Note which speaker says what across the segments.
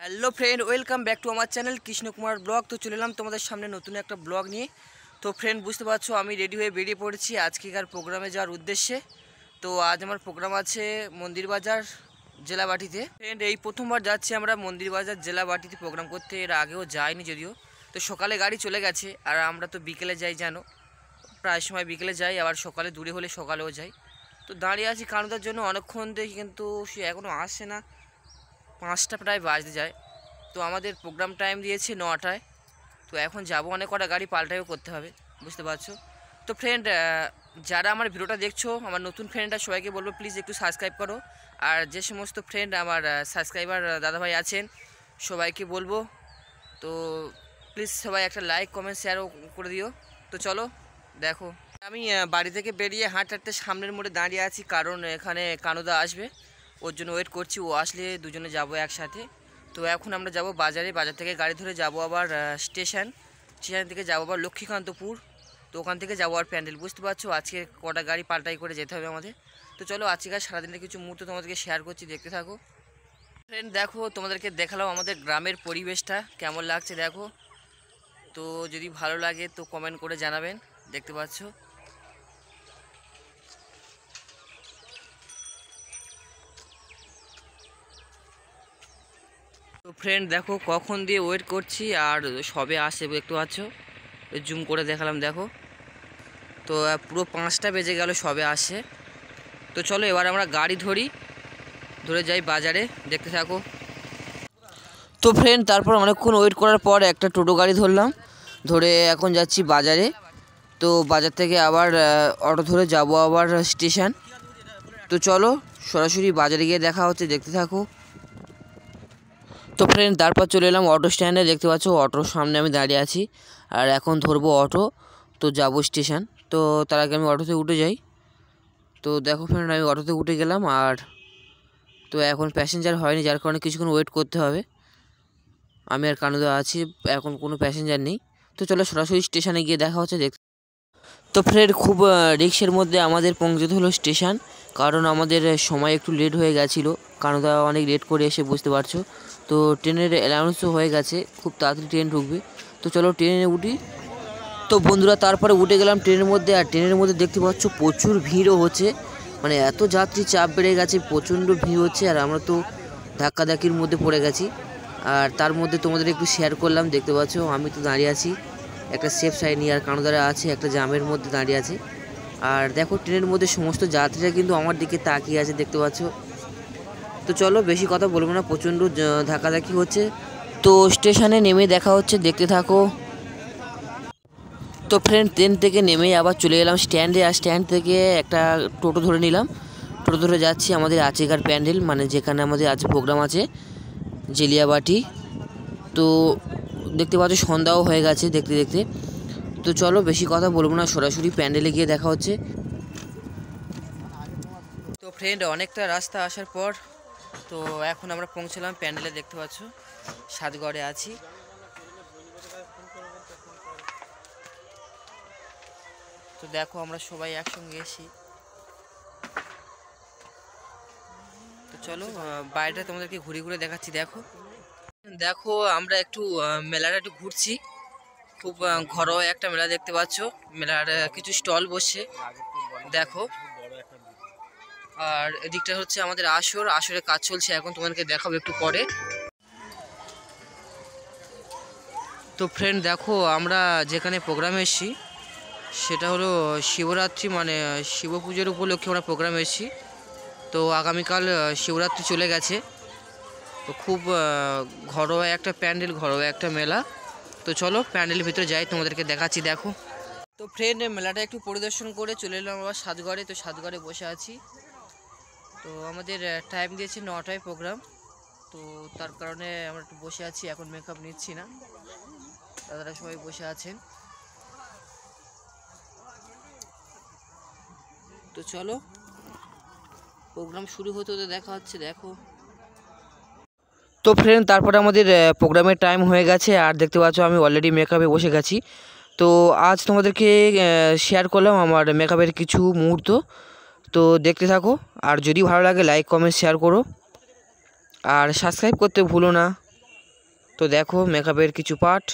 Speaker 1: Hello friend, welcome back to আমার channel Krishna Kumar blog. তো চলে এলাম তোমাদের সামনে নতুন একটা ব্লগ নিয়ে। তো ফ্রেন্ড, বুঝতে পারছো আমি রেডি হয়ে বেরিয়ে পড়েছি আজকেকার প্রোগ্রামে যাওয়ার উদ্দেশ্যে। তো আজ আমার প্রোগ্রাম আছে মন্দির বাজার জেলাবাটিতে। ফ্রেন্ড, এই প্রথমবার যাচ্ছি আমরা মন্দির বাজার জেলাবাটিতে প্রোগ্রাম করতে। এর আগেও যাইনি যদিও। তো সকালে গাড়ি চলে গেছে, আর আমরা তো বিকেলে যাই, জানো, প্রায় সময় বিকেলে যাই, আবার সকালে দূরে হলে সকালেও যাই। তো দাঁড়িয়ে আছি কানুদার জন্য অনেকক্ষণ দেখি, কিন্তু সে এখনও আসছে না। 5টা প্রায় বাজতে যায়। তো আমাদের প্রোগ্রাম টাইম দিয়েছে 9টায়। তো এখন যাব, অনেক কটা গাড়ি পাল্টাইও করতে হবে, বুঝতে পারছো। তো ফ্রেন্ড, যারা আমার ভিডিওটা দেখছো, আমার নতুন ফ্রেন্ডরা, সবাইকে বলবো প্লিজ একটু সাবস্ক্রাইব করো। আর যে সমস্ত ফ্রেন্ড আমার সাবস্ক্রাইবার দাদাভাই আছেন, সবাইকে বলবো তো প্লিজ সবাই একটা লাইক কমেন্ট শেয়ারও করে দিও। তো চলো দেখো, আমি বাড়ি থেকে বেরিয়ে হাঁটতে সামনের মোড়ে দাঁড়িয়ে আছি, কারণ এখানে কানুদা আসবে, ওর জন্য ওয়েট করছি। ও আসলে দুজনে যাব একসাথে। তো এখন আমরা যাব বাজারে, বাজার থেকে গাড়ি ধরে যাব আবার স্টেশন থেকে যাব আবার লক্ষ্মীকান্তপুর। তো ওখান থেকে যাবো আর প্যান্ডেল, বুঝতে পারছো আজকে কটা গাড়ি পাল্টাই করে যেতে হবে আমাদের। তো চলো আজকের সারাদিনের কিছু মুহূর্ত তোমাদেরকে শেয়ার করছি, দেখতে থাকো। ফ্রেন্ড দেখো, তোমাদেরকে দেখালাম আমাদের গ্রামের পরিবেশটা কেমন লাগছে দেখো। তো যদি ভালো লাগে তো কমেন্ট করে জানাবেন, দেখতে পাচ্ছ। তো ফ্রেন্ড দেখো, কখন দিয়ে ওয়েট করছি আর সবে আসে, দেখতে পাচ্ছ, জুম করে দেখালাম দেখো। তো পুরো 5টা বেজে গেল, সবে আসে। তো চলো এবার আমরা গাড়ি ধরে যাই বাজারে, দেখতে থাকো। তো ফ্রেন্ড তারপর অনেকক্ষণ ওয়েট করার পর একটা টোটো গাড়ি ধরলাম, ধরে এখন যাচ্ছি বাজারে। তো বাজার থেকে আবার অটো ধরে যাব আবার স্টেশন। তো চলো সরাসরি বাজারে গিয়ে দেখা হচ্ছে, দেখতে থাকো। তো ফ্রেন্ড তারপর চলে এলাম অটো স্ট্যান্ডে, দেখতে পাচ্ছ অটোর সামনে আমি দাঁড়িয়ে আছি। আর এখন ধরবো অটো, তো যাব স্টেশন। তো তার আগে আমি অটোতে উঠে যাই। তো দেখো ফ্রেন্ড, আমি অটোতে উঠে গেলাম। আর তো এখন প্যাসেঞ্জার হয়নি, যার কারণে কিছুক্ষণ ওয়েট করতে হবে। আমি আর কানুদা আছি, এখন কোনো প্যাসেঞ্জার নেই। তো চলো সরাসরি স্টেশনে গিয়ে দেখা হচ্ছে, দেখ। তো ফ্রেন্ড খুব রিক্সের মধ্যে আমাদের পৌঁছতে হলো স্টেশন, কারণ আমাদের সময় একটু লেট হয়ে গেছিলো। কানুদা অনেক লেট করে এসে, বুঝতে পারছো। তো ট্রেনের অ্যানাউন্সও হয়ে গেছে, খুব তাড়াতাড়ি ট্রেন ঢুকবে। তো চলো ট্রেনে উঠি। তো বন্ধুরা তারপরে উঠে গেলাম ট্রেনের মধ্যে। আর ট্রেনের মধ্যে দেখতে পাচ্ছ প্রচুর ভিড়ও হচ্ছে, মানে এত যাত্রী চাপ বেড়ে গেছে, প্রচণ্ড ভিড় হচ্ছে। আর আমরা তো ধাক্কাধাক্কির মধ্যে পড়ে গেছি। আর তার মধ্যে তোমাদের একটু শেয়ার করলাম, দেখতে পাচ্ছ আমি তো দাঁড়িয়ে আছি একটা সেফ সাইড নিয়ে, আর কানুদারা আছে একটা জামের মধ্যে দাঁড়িয়ে আছে। আর দেখো ট্রেনের মধ্যে সমস্ত যাত্রীরা কিন্তু আমার দিকে তাকিয়ে আছে, দেখতে পাচ্ছ। তো চলো বেশি কথা বলবো না, প্রচণ্ড ধাক্কাধাক্কি হচ্ছে। তো স্টেশনে নেমে দেখা হচ্ছে, দেখতে থাকো। তো ফ্রেন্ড ট্রেন থেকে নেমে আবার চলে এলাম স্ট্যান্ডে। আর স্ট্যান্ড থেকে একটা টোটো ধরে নিলাম, টোটো ধরে যাচ্ছি আমাদের আজকের প্যান্ডেল, মানে যেখানে আমাদের আজ প্রোগ্রাম আছে জেলিয়াবাটি। তো দেখতে পাচ্ছ সন্ধ্যাও হয়ে গেছে দেখতে দেখতে। তো চলো বেশি কথা বলবো না, সরাসরি প্যান্ডেলে গিয়ে দেখা হচ্ছে। তো ফ্রেন্ড অনেকটা রাস্তা আসার পর তো এখন আমরা পৌঁছলাম প্যান্ডেলে, দেখতে পাচ্ছ সাতগড়ে আছি। তো দেখো আমরা সবাই একসঙ্গে এসি। তো চলো বাইরেটা তোমাদেরকে ঘুরে ঘুরে দেখাচ্ছি, দেখো। দেখো আমরা একটু মেলাটা একটু ঘুরছি, খুব ঘরোয়া একটা মেলা, দেখতে পাচ্ছ। মেলার কিছু স্টল বসছে দেখো। আর এদিকটা হচ্ছে আমাদের আসরের কাজ চলছে এখন, তোমাদেরকে দেখাবো একটু পরে। তো ফ্রেন্ড দেখো, আমরা যেখানে প্রোগ্রামে এসেছি সেটা হলো শিবরাত্রি, মানে শিব পুজোর উপলক্ষে আমরা প্রোগ্রামে এসেছি। তো আগামীকাল শিবরাত্রি চলে গেছে। তো খুব ঘরোয়া একটা প্যান্ডেল, ঘরোয়া একটা মেলা। তো চলো প্যান্ডেলের ভিতরে যাই, তোমাদেরকে দেখাচ্ছি, দেখো। তো ফ্রেন্ড মেলাটা একটু পরিদর্শন করে চলে এলাম আবার সাতগড়ে। তো সাতগড়ে বসে আছি। তো আমাদের টাইম দিয়েছে 9টায় প্রোগ্রাম, তো তার কারণে আমরা একটু বসে আছি, এখন মেকআপ নিচ্ছি না, দাদারা সবাই বসে আছেন। তো চলো প্রোগ্রাম শুরু হতে হতে দেখা হচ্ছে, দেখো। তো ফ্রেন্ড তারপরে আমাদের প্রোগ্রামের টাইম হয়ে গেছে, আর দেখতে পাচ্ছ আমি অলরেডি মেকআপে বসে গেছি। তো আজ তোমাদেরকে শেয়ার করলাম আমার মেকআপের কিছু মুহূর্ত, তো দেখতে থাকো। আর যদি ভালো লাগে লাইক কমেন্ট শেয়ার করো, আর সাবস্ক্রাইব করতে ভুলো না। তো দেখো মেকআপের কিছু পার্ট।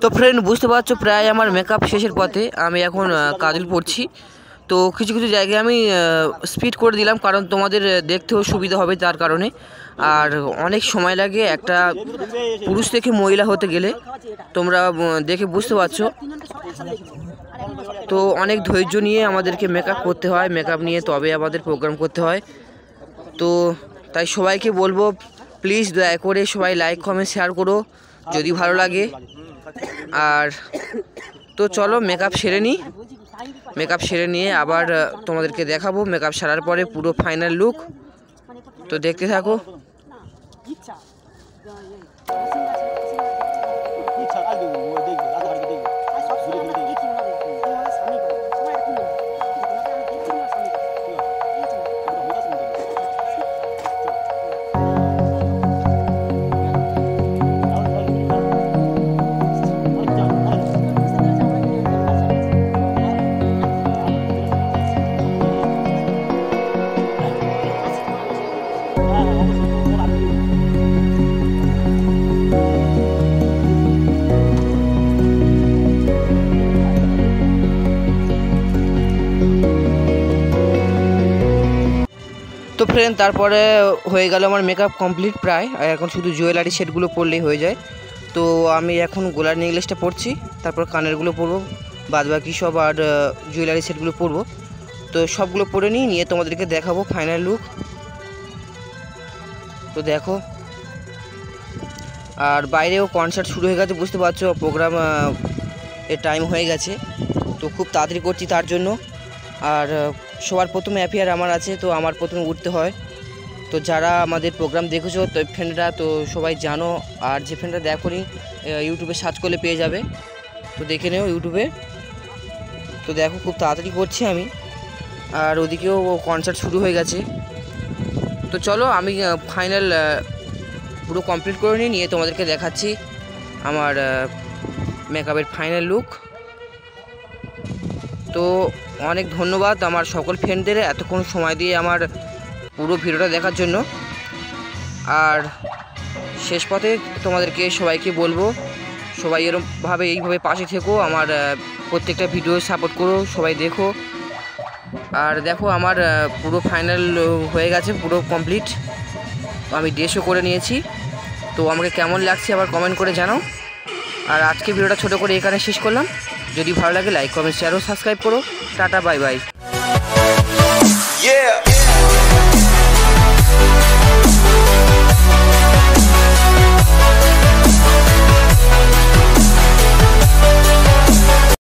Speaker 1: তো ফ্রেন্ড বুঝতে পারছো প্রায় আমার মেকআপ শেষের পথে। আমি এখন কাজল পড়ছি। তো কিছু কিছু জায়গায় আমি স্পিড করে দিলাম, কারণ তোমাদের দেখতেও সুবিধা হবে তার কারণে। আর অনেক সময় লাগে একটা পুরুষ থেকে মহিলা হতে গেলে, তোমরা দেখে বুঝতে পারছো। তো অনেক ধৈর্য নিয়ে আমাদেরকে মেকআপ করতে হয়, মেকআপ নিয়ে তবে আমাদের প্রোগ্রাম করতে হয়। তো তাই সবাইকে বলবো প্লিজ দয়া করে সবাই লাইক কমেন্ট শেয়ার করো যদি ভালো লাগে। আর তো চলো মেকআপ সেরে নিই, মেকআপ সেরে নিয়ে আবার তোমাদেরকে দেখাবো মেকআপ সারার পরে পুরো ফাইনাল লুক। তো দেখতে থাকো। তো ফ্রেন্ড তারপরে হয়ে গেল আমার মেকআপ কমপ্লিট প্রায়। আর এখন শুধু জুয়েলারি সেটগুলো পরলেই হয়ে যায়। তো আমি এখন গোলার নেকলেসটা পরছি, তারপর কানেরগুলো পরবো, বাদবাকি সব আর জুয়েলারি সেটগুলো পরবো। তো সবগুলো পরে নিয়ে তোমাদেরকে দেখাবো ফাইনাল লুক। তো দেখো, আর বাইরেও কনসার্ট শুরু হয়ে গেছে, বুঝতে পারছো প্রোগ্রাম এর টাইম হয়ে গেছে। তো খুব তাড়াতাড়ি করছি তার জন্য। আর সবার প্রথমে অ্যাপিয়ার আমার আছে, তো আমার প্রথমে উঠতে হয়। তো যারা আমাদের প্রোগ্রাম দেখেছো তো ফ্রেন্ডরা তো সবাই জানো, আর যে ফ্রেন্ডরা দেখোনি ইউটিউবে সার্চ করলে পেয়ে যাবে, তো দেখে নেও ইউটিউবে। তো দেখো খুব তাড়াতাড়ি করছি আমি, আর ওদিকেও কনসার্ট শুরু হয়ে গেছে। তো চলো আমি ফাইনাল পুরো কমপ্লিট করে নিয়ে তোমাদেরকে দেখাচ্ছি আমার মেকআপের ফাইনাল লুক। তো অনেক ধন্যবাদ আমার সকল ফ্রেন্ডদের এতক্ষণ সময় দিয়ে আমার পুরো ভিডিওটা দেখার জন্য। আর শেষ পথে তোমাদেরকে সবাইকে বলবো, সবাই এরকমভাবে এইভাবে পাশে থেকো, আমার প্রত্যেকটা ভিডিও সাপোর্ট করো, সবাই দেখো। আর দেখো আমার পুরো ফাইনাল হয়ে গেছে, পুরো কমপ্লিট, আমি ড্রেসও করে নিয়েছি। তো আমাকে কেমন লাগছে আবার কমেন্ট করে জানাও। আর আজকে ভিডিওটা ছোটো করে এখানে শেষ করলাম। যদি ভালো লাগে লাইক কমেন্ট শেয়ার ও সাবস্ক্রাইব করো। Tata bye bye.